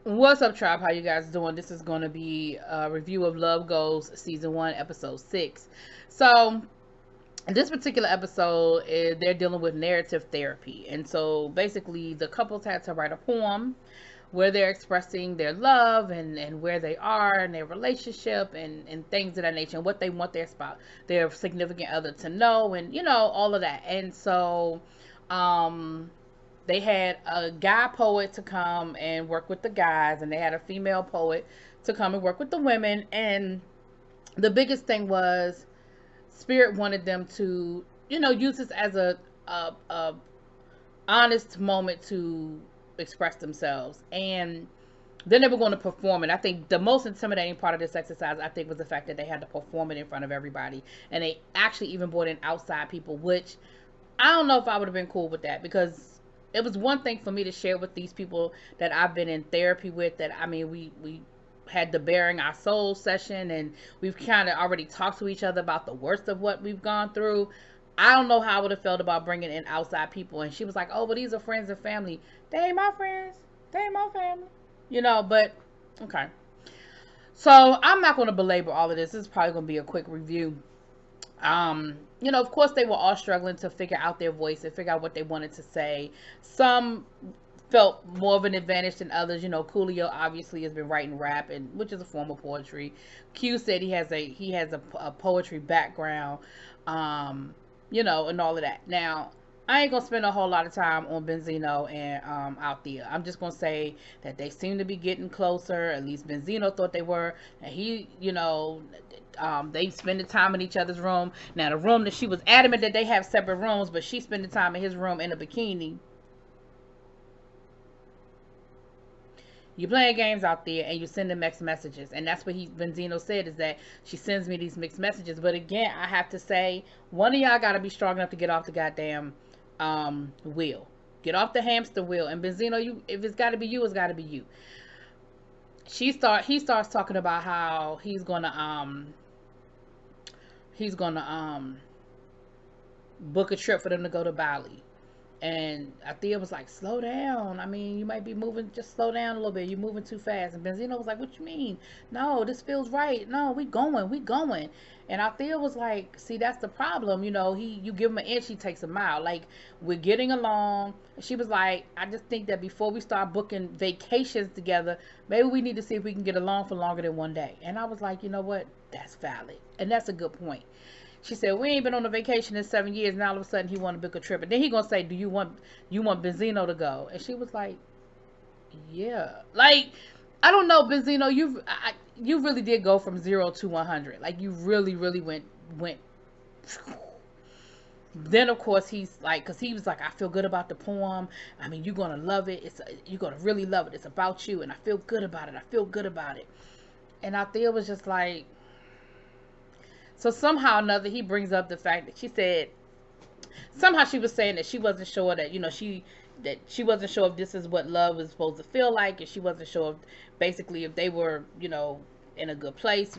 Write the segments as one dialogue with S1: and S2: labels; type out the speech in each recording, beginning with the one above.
S1: What's up, tribe? How you guys doing? This is going to be a review of Love Goes season 1, episode 6. So, in this particular episode, they're dealing with narrative therapy, and so basically, the couples had to write a poem where they're expressing their love and where they are in their relationship and things of that nature, and what they want their significant other to know, and all of that. And so, um, they had a guy poet to come and work with the guys, and they had a female poet to come and work with the women. And the biggest thing was Spirit wanted them to, use this as a honest moment to express themselves. And then they were going to perform it. I think the most intimidating part of this exercise, I think, was the fact that they had to perform it in front of everybody, and they actually even brought in outside people, which I don't know if I would have been cool with that, because it was one thing for me to share with these people that I've been in therapy with, that I mean we had the bearing our soul session, and we've kind of already talked to each other about the worst of what we've gone through. I don't know how I would have felt about bringing in outside people. And she was like, oh, but these are friends and family. They ain't my friends, they ain't my family, but okay. So I'm not going to belabor all of this. This is probably going to be a quick review. Of course, they were all struggling to figure out their voice and figure out what they wanted to say. Some felt more of an advantage than others. Coolio obviously has been writing rap, and which is a form of poetry. Q said he has a poetry background, and all of that. Now, I ain't gonna spend a whole lot of time on Benzino and Althea. I'm just gonna say that they seem to be getting closer. At least Benzino thought they were, and they spending time in each other's room. Now, the room that she was adamant that they have separate rooms, but she spending time in his room in a bikini. You playing games out there, and you sending mixed messages, and that's what Benzino said, is that she sends me these mixed messages. But again, I have to say, one of y'all got to be strong enough to get off the goddamn wheel. Get off the hamster wheel. And Benzino, if it's got to be you, it's got to be you. He starts talking about how he's gonna book a trip for them to go to Bali. And Althea was like, slow down. I mean, you might be moving, just slow down a little bit. You're moving too fast. And Benzino was like, what you mean? No, this feels right. No, we going. And Althea was like, see, that's the problem. You give him an inch, he takes a mile. Like, we're getting along. She was like, I just think that before we start booking vacations together, maybe we need to see if we can get along for longer than one day. And I was like, you know what? That's valid. And that's a good point. She said, we ain't been on a vacation in 7 years. Now all of a sudden he want to book a trip. And then he gonna say, do you want Benzino to go? And she was like, yeah. Like, I don't know, Benzino, you really did go from 0 to 100. Like, you really, really went. Then of course he's like, because he was like, I feel good about the poem. I mean, you're gonna love it. You're gonna really love it. It's about you, and I feel good about it. And Althea was just like, so somehow or another, he brings up the fact that she said, somehow she was saying that she wasn't sure that, she wasn't sure if this is what love was supposed to feel like, and she wasn't sure if, basically, if they were, in a good place,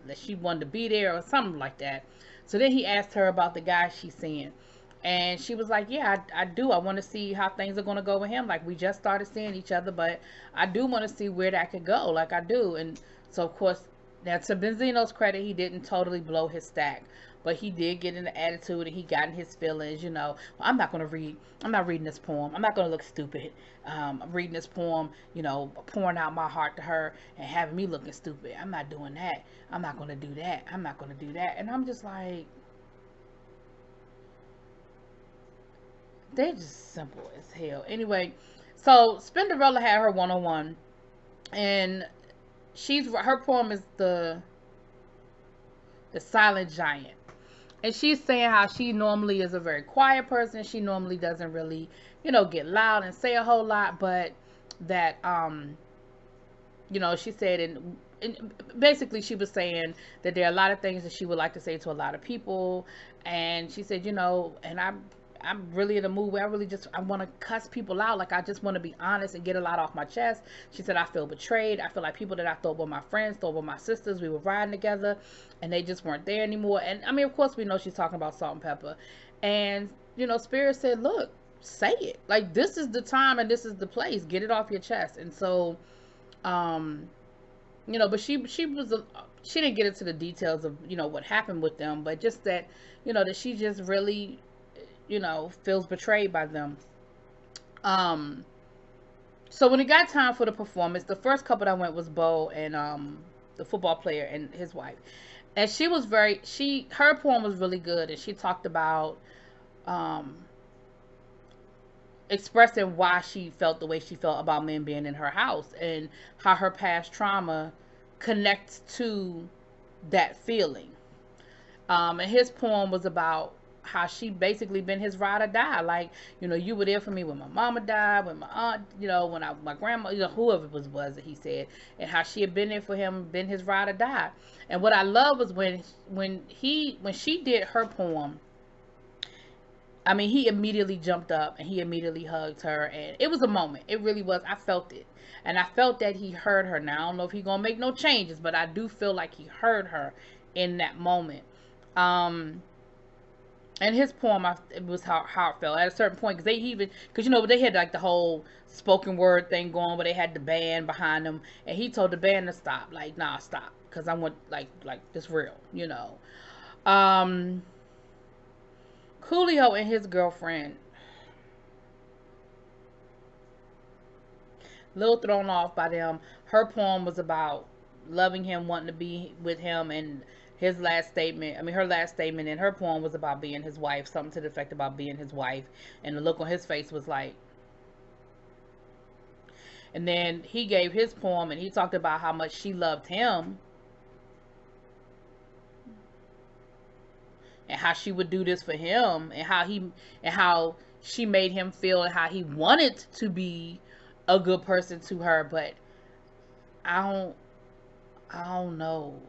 S1: that she wanted to be there or something like that. So then he asked her about the guy she's seeing. And she was like, yeah, I do. I want to see how things are going to go with him. Like, we just started seeing each other, but I do want to see where that could go. Like, I do. And so, of course, now, to Benzino's credit, he didn't totally blow his stack, but he did get in the attitude, and he got in his feelings. Well, I'm not reading this poem. I'm not going to look stupid. I'm reading this poem, pouring out my heart to her and having me looking stupid. I'm not doing that. I'm not going to do that. I'm not going to do that. And I'm just like, they're just simple as hell. Anyway, so Spinderella had her one-on-one, and her poem is the Silent Giant. And she's saying how she normally is a very quiet person. She normally doesn't really, get loud and say a whole lot, but that she said, and basically she was saying that there are a lot of things that she would like to say to a lot of people. And she said, and I'm really in a mood where I want to cuss people out. Like, I just want to be honest and get a lot off my chest. She said, I feel betrayed. I feel like people that I thought were my friends, thought were my sisters, we were riding together, and they just weren't there anymore. And I mean, of course, we know she's talking about Salt and Pepper. And, Spirit said, look, say it. Like, this is the time and this is the place. Get it off your chest. And so Um, but she didn't get into the details of, what happened with them, but just that, that she just really, feels betrayed by them. Um, so when it got time for the performance, the first couple that went was Bo and the football player and his wife. And she was her poem was really good, and she talked about um expressing why she felt the way she felt about men being in her house, and how her past trauma connects to that feeling. And his poem was about how she basically been his ride or die. Like, you were there for me when my mama died, when my aunt, when my grandma, whoever it was that he said, and how she had been there for him, been his ride or die. And what I love was when she did her poem, I mean, he immediately jumped up and he immediately hugged her, and it was a moment. It really was. I felt it, and I felt that he heard her. Now I don't know if he's gonna make no changes, but I do feel like he heard her in that moment. And his poem, it was how it felt at a certain point, because they had like the whole spoken word thing going, where they had the band behind them, and he told the band to stop, like, nah, stop, because I want like this real. Um, Coolio and his girlfriend, a little thrown off by them. Her poem was about loving him, wanting to be with him, and her last statement in her poem was about being his wife, something to the effect about being his wife, and the look on his face was like. And then he gave his poem, and he talked about how much she loved him, and how she would do this for him, and how she made him feel, and how he wanted to be a good person to her. But I don't know.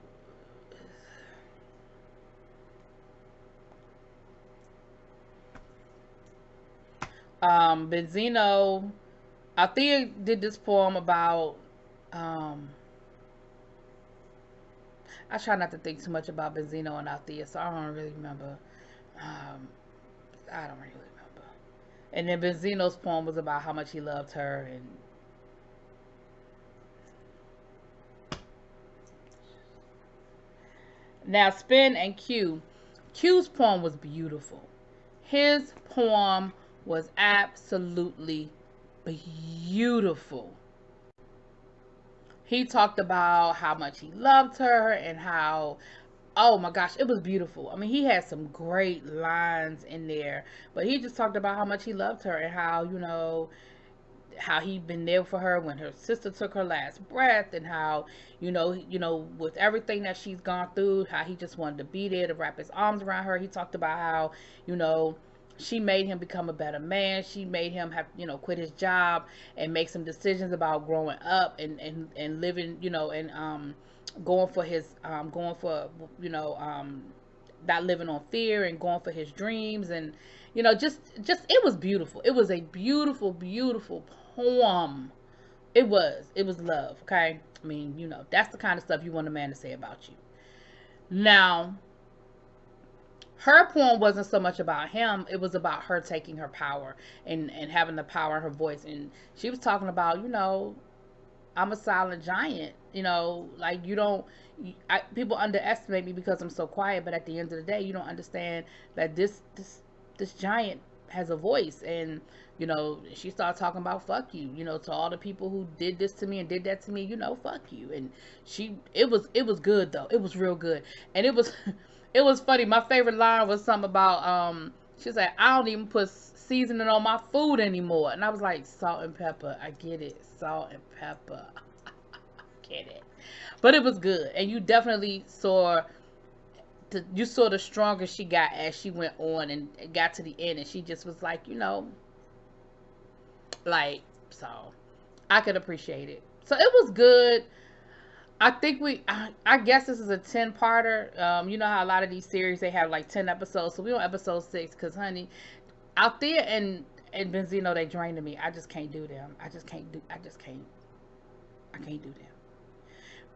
S1: Benzino, Althea did this poem about, I try not to think too much about Benzino and Althea, so I don't really remember. Um, I don't really remember. And then Benzino's poem was about how much he loved her. And now Spin and Q. Q's poem was beautiful. His poem was absolutely beautiful. He talked about how much he loved her, and how, oh my gosh, it was beautiful. I mean, he had some great lines in there, but he just talked about how much he loved her, and how he'd been there for her when her sister took her last breath, and how, with everything that she's gone through, how he just wanted to be there to wrap his arms around her. He talked about how, she made him become a better man. She made him have, quit his job and make some decisions about growing up, and living, and going for not living on fear, and going for his dreams. And just it was beautiful. It was a beautiful, beautiful poem. It was love. Okay, I mean, that's the kind of stuff you want a man to say about you. Now, her poem wasn't so much about him. It was about her taking her power, and having the power in her voice. And she was talking about, I'm a silent giant. Like, people underestimate me because I'm so quiet, but at the end of the day, you don't understand that this giant has a voice. And she started talking about fuck you, to all the people who did this to me and did that to me, fuck you. And it was good though. It was real good. And it was it was funny. My favorite line was something about she said, I don't even put seasoning on my food anymore. And I was like, salt and pepper. I get it. Salt and pepper. Get it. But it was good. And you definitely saw the stronger she got as she went on and got to the end. And she just was like, so I could appreciate it. So it was good. I think I guess this is a 10-parter. You know how a lot of these series, they have like 10 episodes. So we're on episode 6, because, honey, out there and Benzino, they drained me. I just can't do them. I can't do them.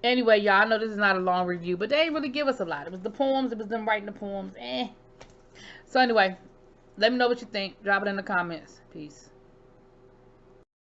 S1: Anyway, y'all, I know this is not a long review, but they didn't really give us a lot. It was the poems. It was them writing the poems. So anyway, let me know what you think. Drop it in the comments. Peace.